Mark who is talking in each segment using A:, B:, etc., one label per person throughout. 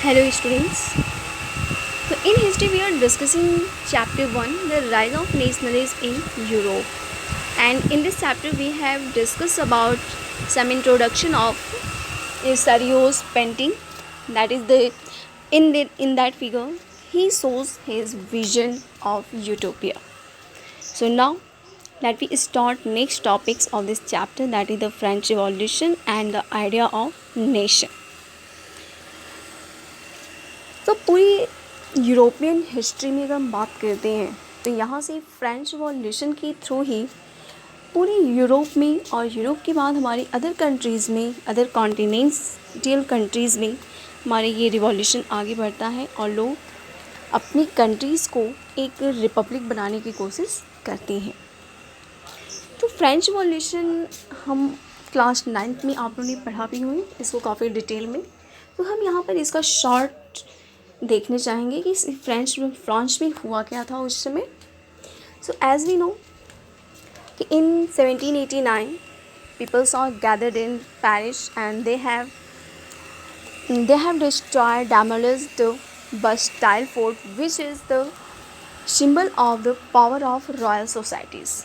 A: Hello students. So in history we are discussing chapter 1, the rise of nationalism in Europe. And in this chapter we have discussed about some introduction of Sario's painting. That is in that figure he shows his vision of utopia. So now let we start next topics of this chapter, that is the French Revolution and the idea of nation. तो पूरी European history में अगर हम बात करते हैं तो यहाँ से फ्रेंच रिवॉल्यूशन के थ्रू ही पूरी यूरोप में और यूरोप के बाद हमारी अदर कंट्रीज़ में, अदर कॉन्टिनेंटल कंट्रीज़ में हमारे ये रिवॉल्यूशन आगे बढ़ता है और लोग अपनी कंट्रीज़ को एक रिपब्लिक बनाने की कोशिश करते हैं। तो फ्रेंच रिवॉल्यूशन हम क्लास 9th में आप लोगों ने पढ़ा भी हुई इसको काफ़ी डिटेल में। तो हम यहाँ पर इसका शॉर्ट देखने चाहेंगे कि फ्रांस में हुआ क्या था उस समय। सो एज वी नो कि in 1789 peoples are gathered in Paris and they have destroyed demolished the Bastille fort which is the symbol of the power of royal societies.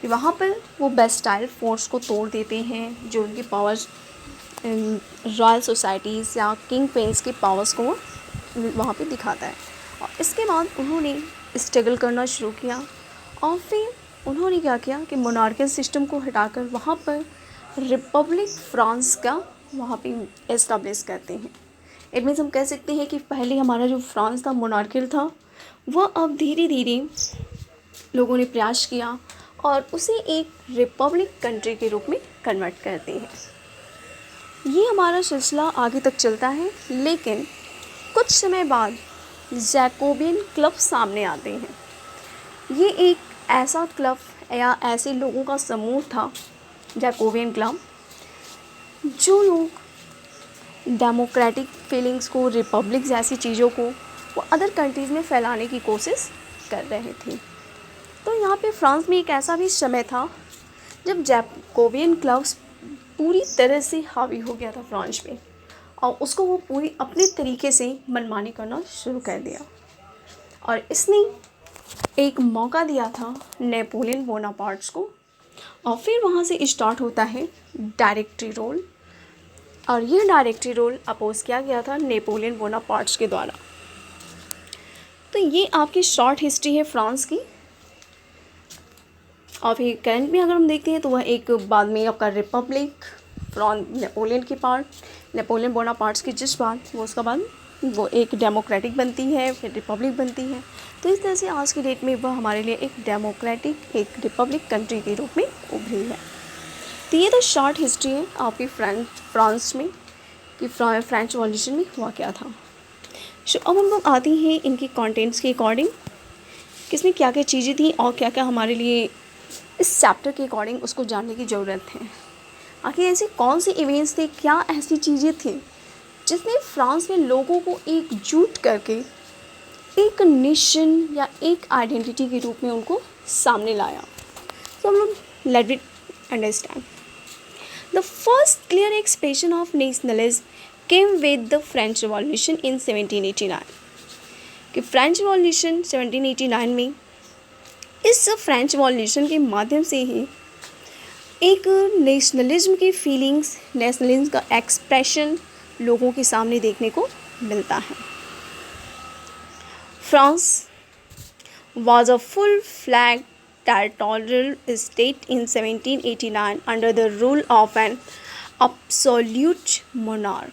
A: वहाँ पर वो बेस्टाइल फोर्ट्स को तोड़ देते हैं जो उनकी पावर्स रॉयल सोसाइटीज़ या किंग क्वींस की पावर्स को वहाँ पे दिखाता है। और इसके बाद उन्होंने स्ट्रगल करना शुरू किया और फिर उन्होंने क्या किया कि मोनार्कियल सिस्टम को हटाकर वहाँ पर रिपब्लिक फ्रांस का वहाँ पे एस्टाब्लिश करते हैं। इट मीन्स हम कह सकते हैं कि पहले हमारा जो फ्रांस था मोनार्कियल था, वह अब धीरे धीरे लोगों ने प्रयास किया और उसे एक रिपब्लिक कंट्री के रूप में कन्वर्ट करते हैं। ये हमारा सिलसिला आगे तक चलता है, लेकिन कुछ समय बाद जैकोबियन क्लब सामने आते हैं। ये एक ऐसा क्लब या ऐसे लोगों का समूह था जैकोबियन क्लब, जो लोग डेमोक्रेटिक फीलिंग्स को, रिपब्लिक जैसी चीज़ों को वो अदर कंट्रीज़ में फैलाने की कोशिश कर रहे थे। तो यहाँ पे फ्रांस में एक ऐसा भी समय था जब जैकोबियन क्लब्स पूरी तरह से हावी हो गया था फ्रांस पे और उसको वो पूरी अपने तरीके से मनमानी करना शुरू कर दिया। और इसने एक मौका दिया था नेपोलियन बोनापार्ट्स को और फिर वहाँ से स्टार्ट होता है डायरेक्टरी रोल। और यह डायरेक्टरी रोल अपोज किया गया था नेपोलियन बोनापार्ट्स के द्वारा। तो ये आपकी शॉर्ट हिस्ट्री है फ्रांस की। और फिर करंट में अगर हम देखते हैं तो वह एक बाद में आपका रिपब्लिक नेपोलियन की पार्ट, नेपोलियन बोनापार्ट्स की जिस बाद वो उसका बाद वो एक डेमोक्रेटिक बनती है, फिर रिपब्लिक बनती है। तो इस तरह से आज की डेट में वह हमारे लिए एक डेमोक्रेटिक, एक रिपब्लिक कंट्री के रूप में उभरी है। तो ये तो शॉर्ट हिस्ट्री है आपकी फ्रांस में कि फ्रेंच रिवॉल्यूशन में हुआ क्या था। सो अब हम लोग आते हैं इनके कंटेंट्स के अकॉर्डिंग, किसमें क्या क्या चीज़ें थी और क्या क्या हमारे लिए इस चैप्टर के अकॉर्डिंग उसको जानने की ज़रूरत है। आखिर ऐसे कौन से इवेंट्स थे, क्या ऐसी चीज़ें थी जिसने फ्रांस में लोगों को एकजुट करके एक नेशन या एक आइडेंटिटी के रूप में उनको सामने लाया। तो हम लोग let it understand. The first clear expression of nationalism came with the French revolution in 1789। कि फ्रेंच रिवॉल्यूशन 1789 में, इस फ्रेंच रिवॉल्यूशन के माध्यम से ही एक नेशनलिज्म की फीलिंग्स, नेशनलिज्म का एक्सप्रेशन लोगों के सामने देखने को मिलता है। France was a full-fledged territorial state in 1789 under the rule of an absolute monarch।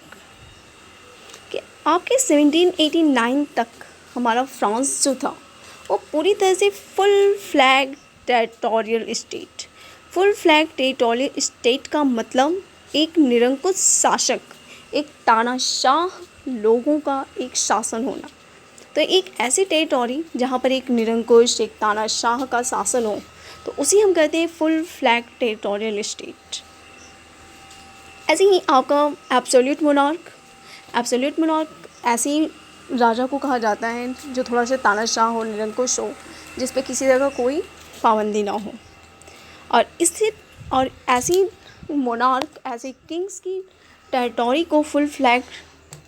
A: कि आपके 1789 तक हमारा फ्रांस जो था वो पूरी तरह से full-flag territorial state. Full flag territorial state का मतलब एक निरंकुश शासक, एक तानाशाह लोगों का एक शासन होना। तो एक ऐसी टेरिटोरी जहाँ पर एक निरंकुश, एक तानाशाह का शासन हो, तो उसी हम कहते हैं फुल फ्लैग टेरिटोरियल स्टेट। ऐसे ही आपका एब्सोल्यूट मोनार्क ऐसे ही राजा को कहा जाता है जो थोड़ा सा तानाशाह हो, निरंकुश हो, जिस पे किसी तरह का कोई पाबंदी ना हो। और ऐसी मोनार्क, ऐसे किंग्स की टेरिटोरी को फुल फ्लैग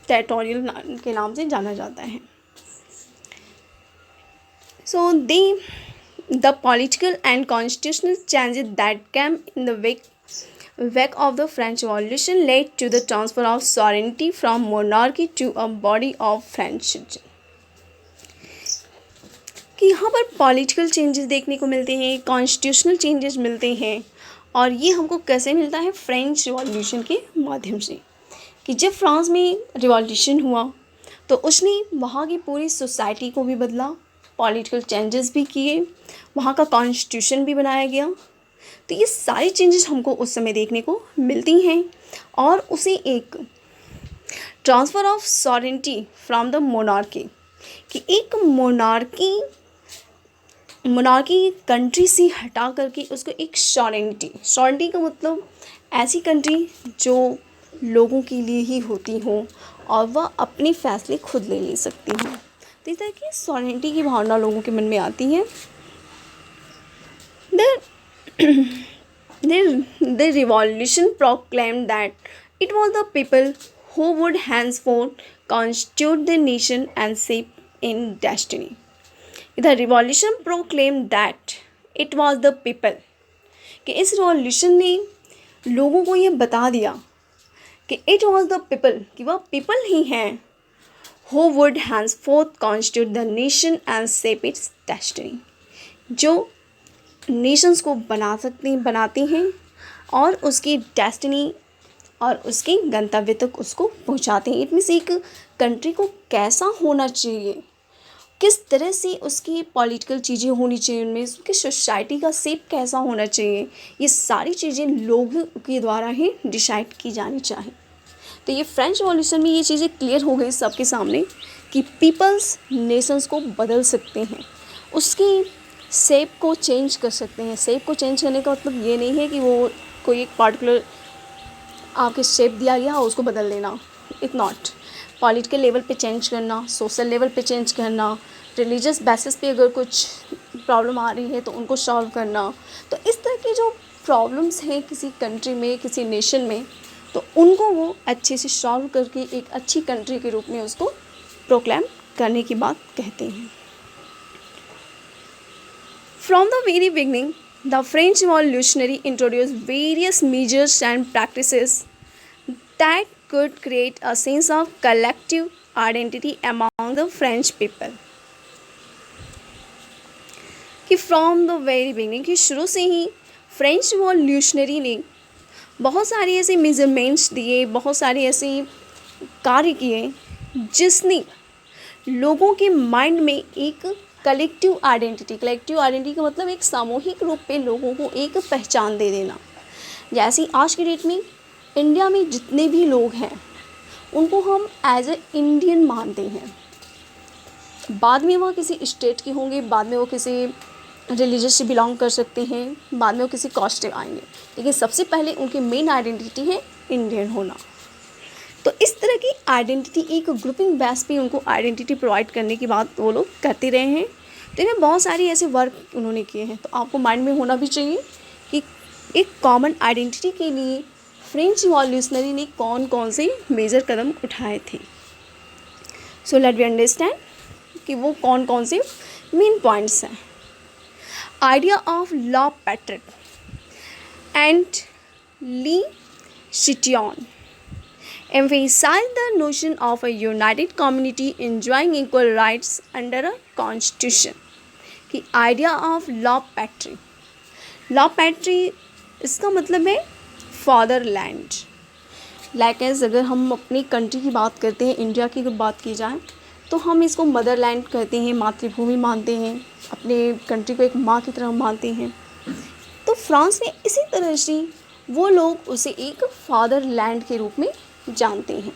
A: टेरिटोरियल के नाम से जाना जाता है। So the political and constitutional changes that came in the wake of the French Revolution led to the transfer of sovereignty from monarchy to a body of French citizens। कि यहाँ पर political changes देखने को मिलते हैं, constitutional changes मिलते हैं, और ये हमको कैसे मिलता है? फ्रेंच रिवॉल्यूशन के माध्यम से। कि जब फ्रांस में रिवॉल्यूशन हुआ तो उसने वहाँ की पूरी सोसाइटी को भी बदला, पॉलिटिकल चेंजेस भी किए, वहाँ का कॉन्स्टिट्यूशन भी बनाया गया। तो ये सारी चेंजेस हमको उस समय देखने को मिलती हैं, और उसे एक transfer of sovereignty from the monarchy, कि एक मोनार्की कंट्री से हटा करके उसको एक सॉवरेनिटी का मतलब ऐसी कंट्री जो लोगों के लिए ही होती हो और वह अपने फैसले खुद ले सकती हो। तो इस तरह की सॉवरेनिटी की भावना लोगों के मन में आती है। The revolution proclaimed that it was the people who would henceforth constitute the nation and shape in destiny. The revolution proclaimed that it was the people, कि इस revolution ने लोगों को ये बता दिया कि it was the people, कि वह people ही हैं who would henceforth constitute the nation and shape its destiny, जो नेशंस को बनाती हैं और उसकी डेस्टिनी और उसके गंतव्य तक उसको पहुंचाते हैं। इनमें से एक कंट्री को कैसा होना चाहिए, किस तरह से उसकी पॉलिटिकल चीज़ें होनी चाहिए, उनमें उसकी सोसाइटी का शेप कैसा होना चाहिए, ये सारी चीज़ें लोगों के द्वारा ही डिसाइड की जानी चाहिए। तो ये फ्रेंच रिवॉल्यूशन में ये चीज़ें क्लियर हो गई सबके सामने कि पीपल्स नेशंस को बदल सकते हैं, उसकी शेप को चेंज कर सकते हैं। शेप को चेंज करने का मतलब ये नहीं है कि वो कोई एक पार्टिकुलर आपके शेप दिया गया उसको बदल देना, इट नॉट। पॉलिटिकल लेवल पे चेंज करना, सोशल लेवल पे चेंज करना, रिलीजियस बेसिस पे अगर कुछ प्रॉब्लम आ रही है तो उनको सॉल्व करना। तो इस तरह की जो प्रॉब्लम्स हैं किसी कंट्री में, किसी नेशन में, तो उनको वो अच्छे से सॉल्व करके एक अच्छी कंट्री के रूप में उसको प्रोक्लेम करने की बात कहते हैं। From the very beginning, the French Revolutionary introduced various measures and practices that could create a sense of collective identity among the French people. कि from the very beginning, कि शुरू से ही फ्रेंच रिवॉल्यूशनरी ने बहुत सारे ऐसे मेजरमेंट्स दिए, बहुत सारे ऐसे कार्य किए जिसने लोगों के माइंड में एक कलेक्टिव आइडेंटिटी का मतलब एक सामूहिक रूप पे लोगों को एक पहचान दे देना। जैसे आज की डेट में इंडिया में जितने भी लोग हैं उनको हम एज ए इंडियन मानते हैं। बाद में वह किसी स्टेट के होंगे, बाद में वो किसी रिलीजन से बिलोंग कर सकते हैं, बाद में वो किसी कास्ट से आएंगे, लेकिन सबसे पहले उनकी मेन आइडेंटिटी है इंडियन होना। तो इस तरह की आइडेंटिटी, एक ग्रुपिंग बेस पे उनको आइडेंटिटी प्रोवाइड करने की बात वो लोग करते रहे हैं। तो इनमें बहुत सारे ऐसे वर्क उन्होंने किए हैं। तो आपको माइंड में होना भी चाहिए कि एक कॉमन आइडेंटिटी के लिए फ्रेंच रिवॉल्यूशनरी ने कौन कौन से मेजर कदम उठाए थे। सो लेट वी अंडरस्टैंड कि वो कौन कौन से मेन पॉइंट्स हैं। Idea of law Patrick and ली शिटियन emphasize the notion of a united community enjoying equal rights under a constitution। कि आइडिया ऑफ लॉ पैट्री इसका मतलब है फादरलैंड। लाइक एज अगर हम अपनी कंट्री की बात करते हैं, इंडिया की अगर बात की जाए तो हम इसको मदरलैंड कहते हैं, मातृभूमि मानते हैं, अपने कंट्री को एक माँ की तरह मानते हैं। तो फ्रांस में इसी तरह से वो लोग उसे एक फादरलैंड के रूप में जानते हैं,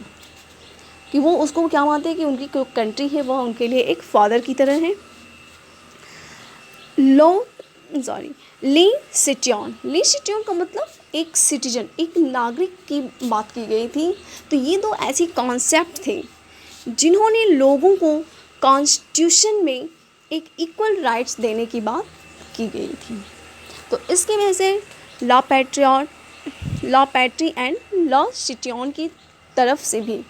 A: कि वो उसको क्या मानते हैं कि उनकी जो कंट्री है वह उनके लिए एक फादर की तरह है। ली सिटियन का मतलब एक सिटीजन, एक नागरिक की बात की गई थी। तो ये दो ऐसी कॉन्सेप्ट थे जिन्होंने लोगों को कॉन्स्टिट्यूशन में एक इक्वल राइट्स देने की बात की गई थी। तो इसकी वजह से लॉ पैट्री एंड लॉ सिटियन की तरफ से भी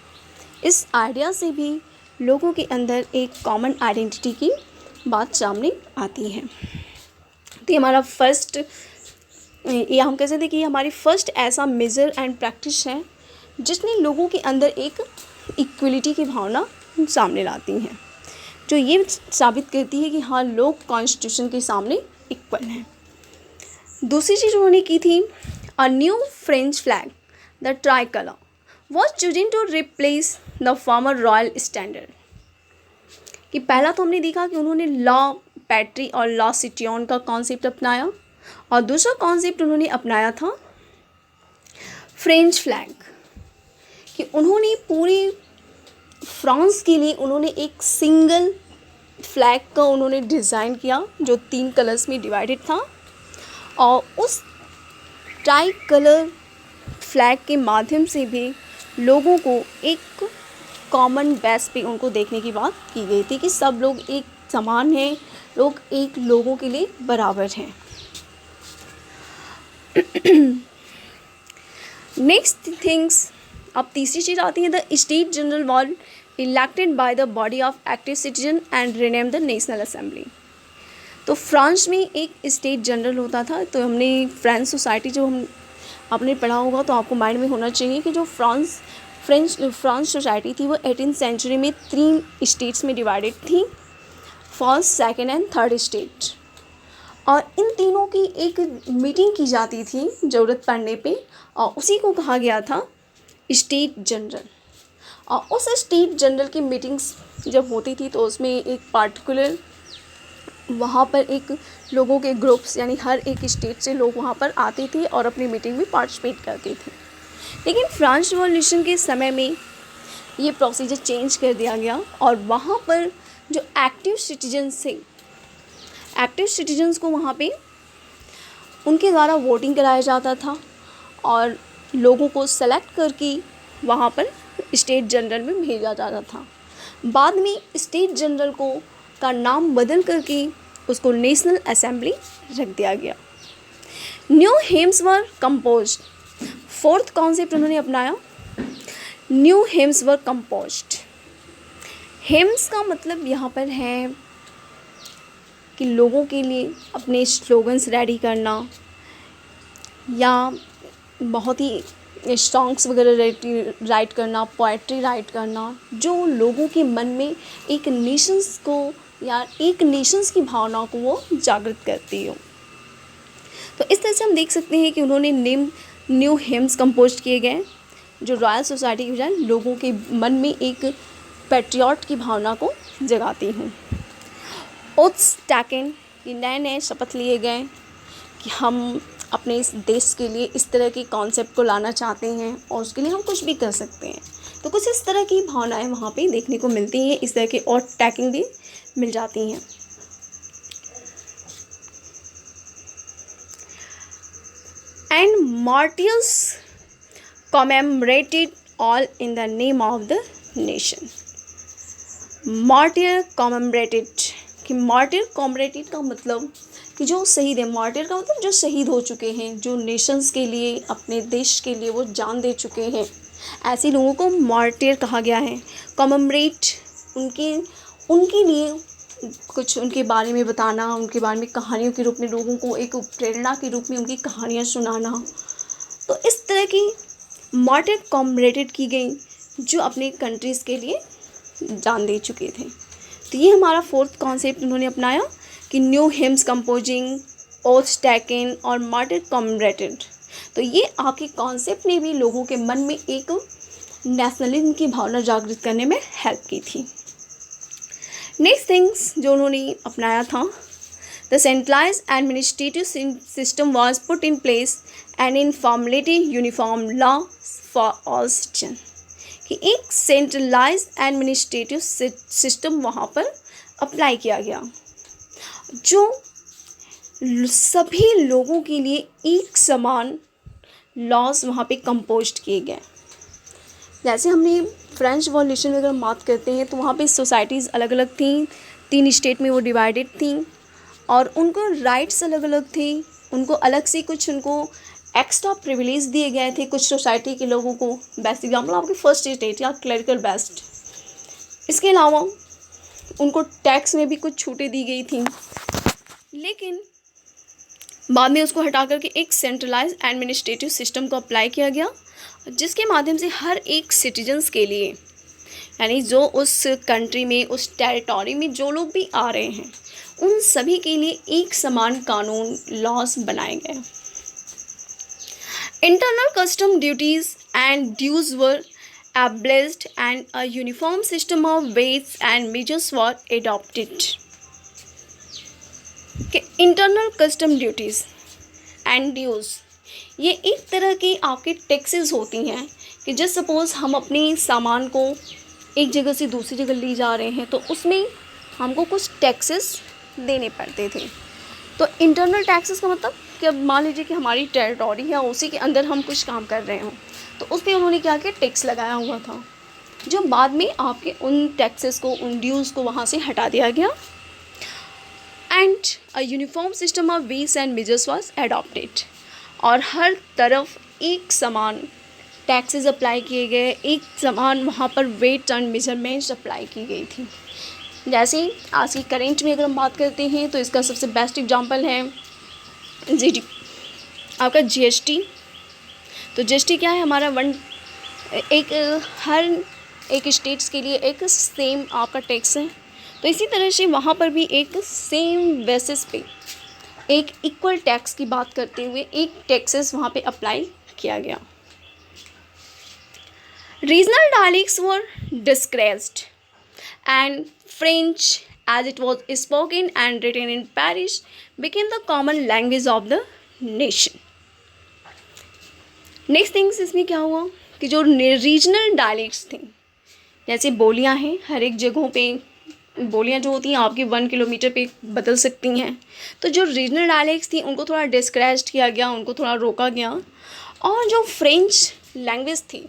A: इस आइडिया से भी लोगों के अंदर एक कॉमन आइडेंटिटी की बात सामने आती है। तो ये हमारा फर्स्ट, ये हम कह सकते हैं कि ये हमारी फर्स्ट ऐसा मेजर एंड प्रैक्टिस है जिसने लोगों के अंदर एक इक्वलिटी की भावना सामने लाती हैं, जो ये साबित करती है कि हाँ, लोग कॉन्स्टिट्यूशन के सामने इक्वल हैं। दूसरी चीज़ उन्होंने की थी, a new French flag the tricolour was chosen to replace the former royal standard. कि पहला तो हमने देखा कि उन्होंने लॉ पैट्री और लॉ सिटियन का कॉन्सेप्ट अपनाया, और दूसरा कॉन्सेप्ट उन्होंने अपनाया था फ्रेंच फ्लैग, कि उन्होंने पूरी फ्रांस के लिए उन्होंने एक सिंगल फ्लैग का उन्होंने डिज़ाइन किया जो 3 कलर्स में डिवाइडेड था, और उस ट्राई कलर फ्लैग के माध्यम से भी लोगों को एक कॉमन बेस पे उनको देखने की बात की गई थी कि सब लोग एक समान हैं, लोग एक लोगों के लिए बराबर हैं। नेक्स्ट थिंग्स, अब तीसरी चीज़ आती है, the state general was elected by the body of active citizen and rename the national assembly. तो फ्रांस में एक स्टेट जनरल होता था। तो हमने फ्रेंच सोसाइटी जो हम आपने पढ़ा होगा तो आपको माइंड में होना चाहिए कि जो फ्रांस सोसाइटी थी वो 18th सेंचुरी में 3 स्टेट्स में डिवाइडेड थी, first, second and third state. और इन तीनों की एक मीटिंग की जाती थी ज़रूरत पड़ने पे, और उसी को कहा गया था स्टेट जनरल। और उस स्टेट जनरल की मीटिंग्स जब होती थी तो उसमें एक पार्टिकुलर वहाँ पर एक लोगों के ग्रुप्स, यानी हर एक स्टेट से लोग वहाँ पर आते थे और अपनी मीटिंग में पार्टिसिपेट करते थे। लेकिन फ्रेंच रिवॉल्यूशन के समय में ये प्रोसीजर चेंज कर दिया गया, और वहाँ पर जो एक्टिव सिटीजन्स थे, एक्टिव सिटीजन्स को वहाँ पे उनके द्वारा वोटिंग कराया जाता था, और लोगों को सेलेक्ट करके वहाँ पर स्टेट जनरल में भेजा जाता था। बाद में स्टेट जनरल को का नाम बदल करके उसको नेशनल असेंबली रख दिया गया। न्यू हेम्स वर कंपोज्ड, फोर्थ कॉन्सेप्ट उन्होंने अपनाया, न्यू हेम्स वर कंपोज्ड। हेम्स का मतलब यहाँ पर है कि लोगों के लिए अपने स्लोगन्स रेडी करना, या बहुत ही सॉन्ग्स वगैरह राइट करना, पोएट्री राइट करना, जो लोगों के मन में एक नेशंस को या एक नेशंस की भावना को वो जागृत करती हो। तो इस तरह से हम देख सकते हैं कि उन्होंने न्यू हिम्स कंपोज किए गए जो रॉयल सोसाइटी की बजाय लोगों के मन में एक पैट्रियट की भावना को जगाती हूँ। ओथ्स टैकन, कि नए नए शपथ लिए गए कि हम अपने इस देश के लिए इस तरह की कॉन्सेप्ट को लाना चाहते हैं और उसके लिए हम कुछ भी कर सकते हैं। तो कुछ इस तरह की भावनाएं वहाँ पे देखने को मिलती हैं, इस तरह के और टैकिंग भी मिल जाती हैं। And martyrs commemorated all in the name of the nation. Martyr commemorated, कि मार्टियर कॉमेमोरेटेड का मतलब कि जो शहीद है, मार्टियर का मतलब जो शहीद हो चुके हैं, जो नेशंस के लिए, अपने देश के लिए वो जान दे चुके हैं, ऐसे लोगों को मार्टियर कहा गया है। कॉमेमोरेट, उनके लिए कुछ उनके बारे में बताना, उनके बारे में कहानियों के रूप में लोगों को एक प्रेरणा के रूप में उनकी कहानियाँ सुनाना। तो इस तरह की मार्टियर कॉमेमोरेटेड की गई जो अपने कंट्रीज़ के लिए जान दे चुके थे। तो ये हमारा फोर्थ कॉन्सेप्ट उन्होंने अपनाया कि न्यू हिम्स कंपोजिंग, ओथ्स टैकन और मार्टियर कॉमेमोरेटेड। तो ये आपके कॉन्सेप्ट ने भी लोगों के मन में एक नेशनलिज्म की भावना जागृत करने में हेल्प की थी। नेक्स्ट थिंग्स जो उन्होंने अपनाया था, the centralise administrative system was put in place and in formulated uniform law for all citizen, कि एक सेंट्रलाइज एडमिनिस्ट्रेटिव सिस्टम वहाँ पर अप्लाई किया गया जो सभी लोगों के लिए एक समान लॉज वहाँ पे कंपोज किए गए। जैसे हमने फ्रेंच रिवॉल्यूशन में अगर बात करते हैं तो वहाँ पे सोसाइटीज़ अलग अलग थी, 3 स्टेट में वो डिवाइडेड थी और उनको राइट्स अलग अलग थे, उनको अलग से कुछ उनको एक्स्ट्रा प्रिविलेज दिए गए थे कुछ सोसाइटी के लोगों को, बेस्ट एग्जाम्पल आपकी फर्स्ट स्टेट या क्लरिकल बेस्ट। इसके अलावा उनको टैक्स में भी कुछ छूटें दी गई थी, लेकिन बाद में उसको हटा करके एक सेंट्रलाइज एडमिनिस्ट्रेटिव सिस्टम को अप्लाई किया गया, जिसके माध्यम से हर एक सिटीजन्स के लिए, यानी जो उस कंट्री में, उस टेरिटोरी में जो लोग भी आ रहे हैं, उन सभी के लिए एक समान कानून, लॉज बनाए गए। Internal custom duties and dues were abolished and a uniform system of weights and measures were adopted। कि इंटरनल कस्टम ड्यूटीज़ एंड ड्यूज़ ये एक तरह की आपकी टैक्सेस होती हैं कि जस्ट सपोज़ हम अपने सामान को एक जगह से दूसरी जगह ले जा रहे हैं तो उसमें हमको कुछ टैक्सेस देने पड़ते थे। तो इंटरनल टैक्सेस का मतलब कि अब मान लीजिए कि हमारी टेरिटोरी है, उसी के अंदर हम कुछ काम कर रहे हों तो उस पर उन्होंने क्या किया, टैक्स लगाया हुआ था, जो बाद में आपके उन टैक्सेस को, उन ड्यूज़ को वहाँ से हटा दिया गया। And a uniform system of weights and measures was adopted, और हर तरफ एक समान टैक्सेस अप्लाई किए गए, एक समान वहाँ पर वेट एंड मेजरमेंट्स अप्लाई की गई थी। जैसे आज की करेंट में अगर हम बात करते हैं तो इसका सबसे बेस्ट एग्जांपल है जीडी आपका जीएसटी। तो जीएसटी क्या है, हमारा हर एक स्टेट्स के लिए एक सेम आपका टैक्स है। तो इसी तरह से वहाँ पर भी एक सेम बेसिस पे एक इक्वल टैक्स की बात करते हुए एक टैक्सेस वहाँ पे अप्लाई किया गया। Regional dialects were discouraged and French as it was spoken and written in Paris became the common language of the nation। Next things इसमें क्या हुआ कि जो रीजनल डायलेक्ट्स थे, जैसे बोलियां हैं, हर एक जगहों पे बोलियां जो होती हैं आपकी 1 किलोमीटर पे बदल सकती हैं। तो जो रीजनल डायलेक्ट्स थी उनको थोड़ा डिस्करेज किया गया, उनको थोड़ा रोका गया। और जो फ्रेंच लैंग्वेज थी,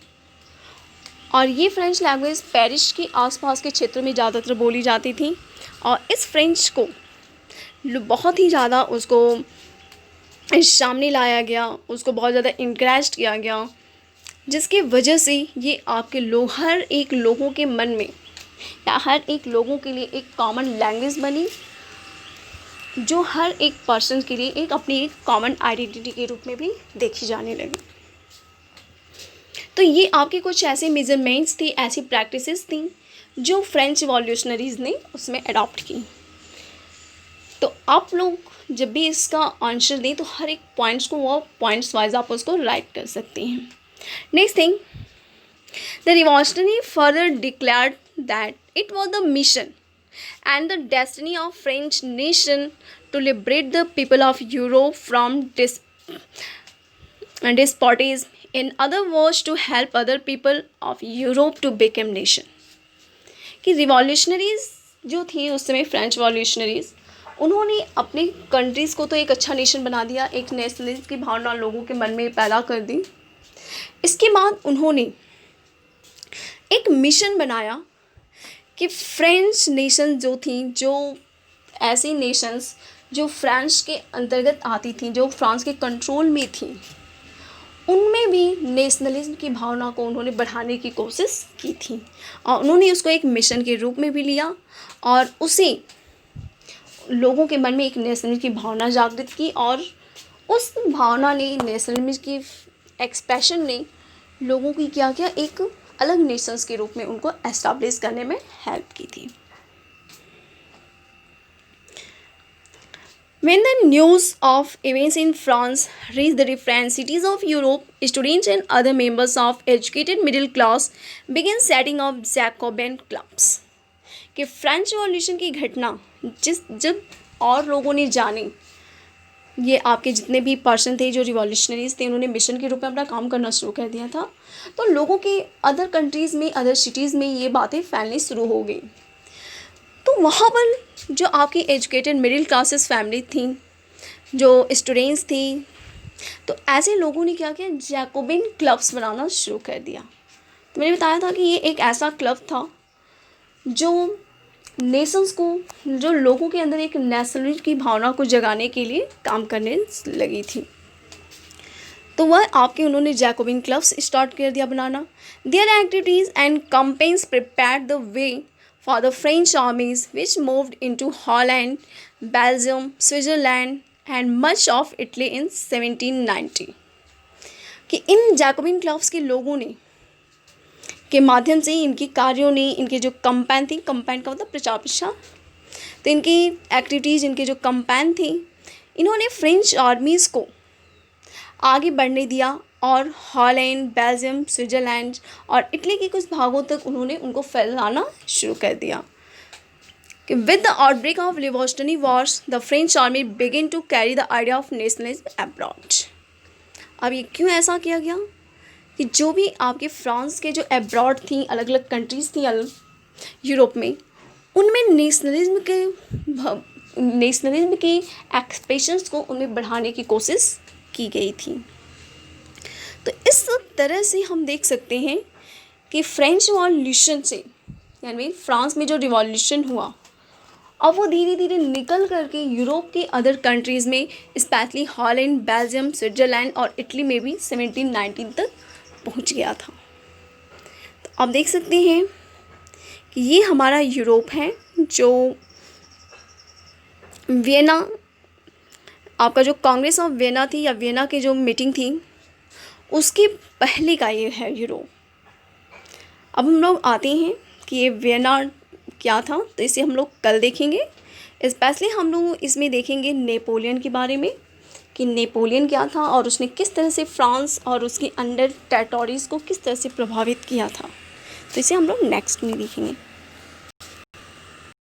A: और ये फ्रेंच लैंग्वेज पेरिस के आसपास के क्षेत्र में ज़्यादातर बोली जाती थी, और इस फ्रेंच को बहुत ही ज़्यादा उसको सामने लाया गया, उसको बहुत ज़्यादा इनकरेज किया गया, जिसकी वजह से ये आपके हर एक लोगों के मन में या हर एक लोगों के लिए एक कॉमन लैंग्वेज बनी, जो हर एक पर्सन के लिए एक अपनी एक कॉमन आइडेंटिटी के रूप में भी देखी जाने लगी। तो ये आपके कुछ ऐसे मेजरमेंट्स थी, ऐसी प्रैक्टिसेस थी जो फ्रेंच रिवॉल्यूशनरीज़ ने उसमें अडॉप्ट की। तो आप लोग जब भी इसका आंसर दें तो हर एक पॉइंट्स को वो पॉइंट्स वाइज आप उसको राइट कर सकते हैं। Next thing, the revolutionary further declared that it was the mission and the destiny of French nation to liberate the people of Europe from despotism, in other words to help other people of Europe to become nation। कि रिवॉल्यूशनरीज़ जो थी उस समय, French रिवॉल्यूशनरीज़, उन्होंने अपने countries को तो एक अच्छा नेशन बना दिया, एक नेशनलिज्म की भावना लोगों के मन में पैदा कर दी। इसके बाद उन्होंने एक मिशन बनाया कि फ्रेंच नेशन जो थी, जो ऐसी नेशंस जो फ्रांस के अंतर्गत आती थी, जो फ्रांस के कंट्रोल में थी, उनमें भी नेशनलिज्म की भावना को उन्होंने बढ़ाने की कोशिश की थी, और उन्होंने उसको एक मिशन के रूप में भी लिया, और उसे लोगों के मन में एक नेशनलिज्म की भावना जागृत की, और उस भावना ने, नेशनलिज्म की एक्सप्रेशन ने लोगों की क्या किया, एक अलग नेशंस के रूप में उनको एस्टैब्लिश करने में हेल्प की थी। When the news of events in France reached the different cities of Europe, students and other members of educated middle class began setting up Jacobin clubs। कि फ्रेंच रिवॉल्यूशन की घटना जब और लोगों ने जानी, ये आपके जितने भी पर्सन थे जो रिवॉल्यूशनरीज थे, उन्होंने मिशन के रूप में अपना काम करना शुरू कर दिया था, तो लोगों के अदर कंट्रीज़ में, अदर सिटीज़ में ये बातें फैलनी शुरू हो गई। तो वहाँ पर जो आपकी एजुकेटेड मिडिल क्लासेस फैमिली थी, जो स्टूडेंट्स थी, तो ऐसे लोगों ने क्या किया, जैकोबिन क्लब्स बनाना शुरू कर दिया। तो मैंने बताया था कि ये एक ऐसा क्लब था जो नेशंस को, जो लोगों के अंदर एक नेशनलिज्म की भावना को जगाने के लिए काम करने लगी थी। तो वह आपके उन्होंने जैकोबिन क्लब्स स्टार्ट कर दिया बनाना। Their activities and campaigns prepared the way for the French armies which moved into Holland, Belgium, Switzerland and much of Italy in 1790। कि इन जैकोबिन क्लब्स के लोगों ने के माध्यम से, इनके कार्यों ने, इनके जो कंपेन थी, कंपेन का मतलब प्रचार प्रसार, तो इनकी एक्टिविटीज़, इनके जो कंपेन थी, इन्होंने फ्रेंच आर्मीज़ को आगे बढ़ने दिया और हॉलैंड, बेल्जियम, स्विट्ज़रलैंड और इटली के कुछ भागों तक उन्होंने उनको फैलाना शुरू कर दिया। कि with the outbreak of revolutionary wars the French army begin to carry the idea of nationalism abroad. अब ये क्यों ऐसा किया गया कि जो भी आपके फ्रांस के जो अब्रॉड थी, अलग अलग कंट्रीज़ थी यूरोप में, उनमें नेशनलिज्म के एक्सप्रेशंस को उनमें बढ़ाने की कोशिश की गई थी। तो इस तरह से हम देख सकते हैं कि फ्रेंच रिवॉल्यूशन से, यानी फ्रांस में जो रिवॉल्यूशन हुआ, अब वो धीरे धीरे निकल करके यूरोप के अदर कंट्रीज़ में, स्पेशली हॉलैंड, बेल्जियम, स्विट्ज़रलैंड और इटली में भी 1719 तक पहुंच गया था। तो आप देख सकते हैं कि ये हमारा यूरोप है, जो वियना, आपका जो कांग्रेस ऑफ वियना थी या वियना की जो मीटिंग थी, उसके पहले का ये है यूरोप। अब हम लोग आते हैं कि ये वियना क्या था, तो इसे हम लोग कल देखेंगे। स्पेशली हम लोग इसमें देखेंगे नेपोलियन के बारे में, कि नेपोलियन क्या था और उसने किस तरह से फ्रांस और उसके अंडर टेरिटोरीज़ को किस तरह से प्रभावित किया था। तो इसे हम लोग नेक्स्ट में देखेंगे।